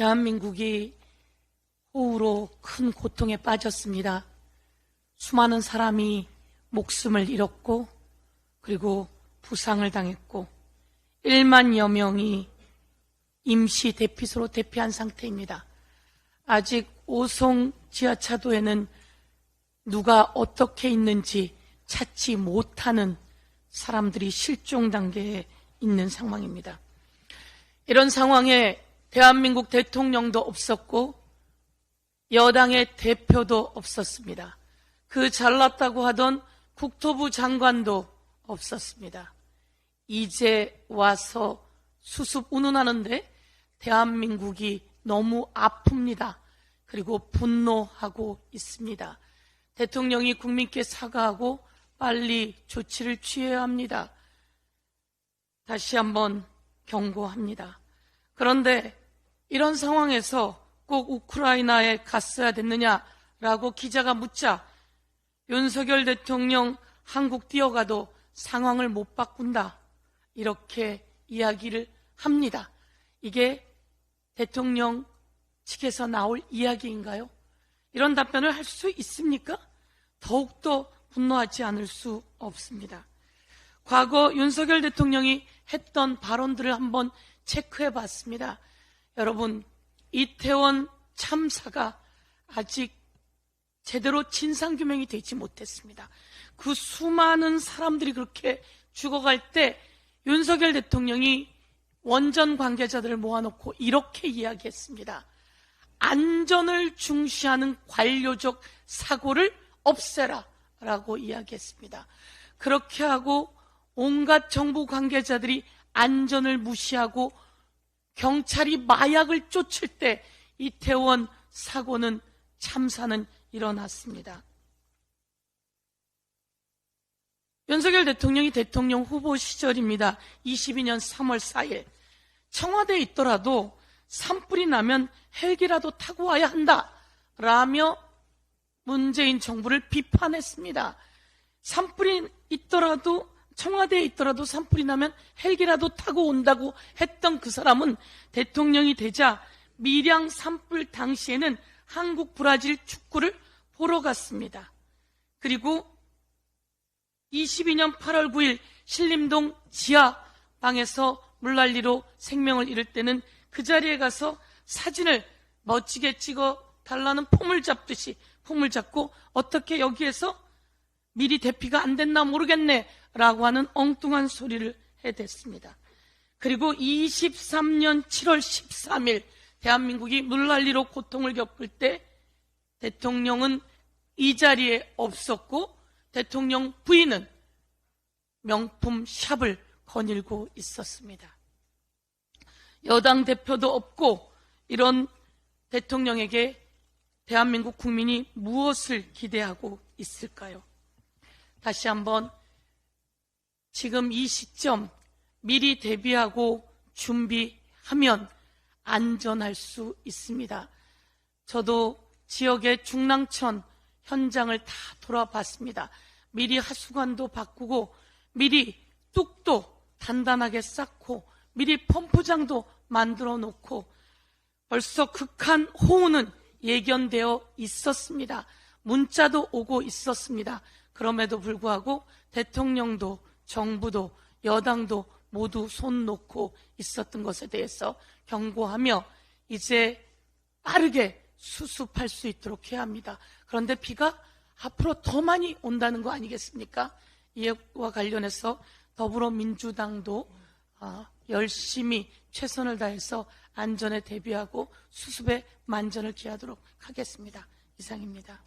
대한민국이 호우로 큰 고통에 빠졌습니다. 수많은 사람이 목숨을 잃었고 그리고 부상을 당했고 1만여 명이 임시 대피소로 대피한 상태입니다. 아직 오송 지하차도에는 누가 어떻게 있는지 찾지 못하는 사람들이 실종 단계에 있는 상황입니다. 이런 상황에 대한민국 대통령도 없었고 여당의 대표도 없었습니다. 그 잘났다고 하던 국토부 장관도 없었습니다. 이제 와서 수습 운운하는데 대한민국이 너무 아픕니다. 그리고 분노하고 있습니다. 대통령이 국민께 사과하고 빨리 조치를 취해야 합니다. 다시 한번 경고합니다. 그런데 이런 상황에서 꼭 우크라이나에 갔어야 됐느냐라고 기자가 묻자 윤석열 대통령 한국 뛰어가도 상황을 못 바꾼다, 이렇게 이야기를 합니다. 이게 대통령 측에서 나올 이야기인가요? 이런 답변을 할 수 있습니까? 더욱더 분노하지 않을 수 없습니다. 과거 윤석열 대통령이 했던 발언들을 한번 체크해 봤습니다. 여러분, 이태원 참사가 아직 제대로 진상규명이 되지 못했습니다. 그 수많은 사람들이 그렇게 죽어갈 때 윤석열 대통령이 원전 관계자들을 모아놓고 이렇게 이야기했습니다. 안전을 중시하는 관료적 사고를 없애라 라고 이야기했습니다. 그렇게 하고 온갖 정부 관계자들이 안전을 무시하고 경찰이 마약을 쫓을 때 이태원 사고는, 참사는 일어났습니다. 윤석열 대통령이 대통령 후보 시절입니다. 22년 3월 4일 청와대에 있더라도 산불이 나면 헬기라도 타고 와야 한다 라며 문재인 정부를 비판했습니다. 산불이 있더라도, 청와대에 있더라도 산불이 나면 헬기라도 타고 온다고 했던 그 사람은 대통령이 되자 밀양 산불 당시에는 한국 브라질 축구를 보러 갔습니다. 그리고 22년 8월 9일 신림동 지하방에서 물난리로 생명을 잃을 때는 그 자리에 가서 사진을 멋지게 찍어 달라는 폼을 잡듯이 폼을 잡고 어떻게 여기에서 미리 대피가 안 됐나 모르겠네 라고 하는 엉뚱한 소리를 해댔습니다. 그리고 23년 7월 13일 대한민국이 물난리로 고통을 겪을 때 대통령은 이 자리에 없었고 대통령 부인은 명품 샵을 거닐고 있었습니다. 여당 대표도 없고 이런 대통령에게 대한민국 국민이 무엇을 기대하고 있을까요? 다시 한번 지금 이 시점 미리 대비하고 준비하면 안전할 수 있습니다. 저도 지역의 중랑천 현장을 다 돌아봤습니다. 미리 하수관도 바꾸고 미리 뚝도 단단하게 쌓고 미리 펌프장도 만들어 놓고 벌써 극한 호우는 예견되어 있었습니다. 문자도 오고 있었습니다. 그럼에도 불구하고 대통령도 정부도 여당도 모두 손 놓고 있었던 것에 대해서 경고하며 이제 빠르게 수습할 수 있도록 해야 합니다. 그런데 비가 앞으로 더 많이 온다는 거 아니겠습니까? 이와 관련해서 더불어민주당도 열심히 최선을 다해서 안전에 대비하고 수습에 만전을 기하도록 하겠습니다. 이상입니다.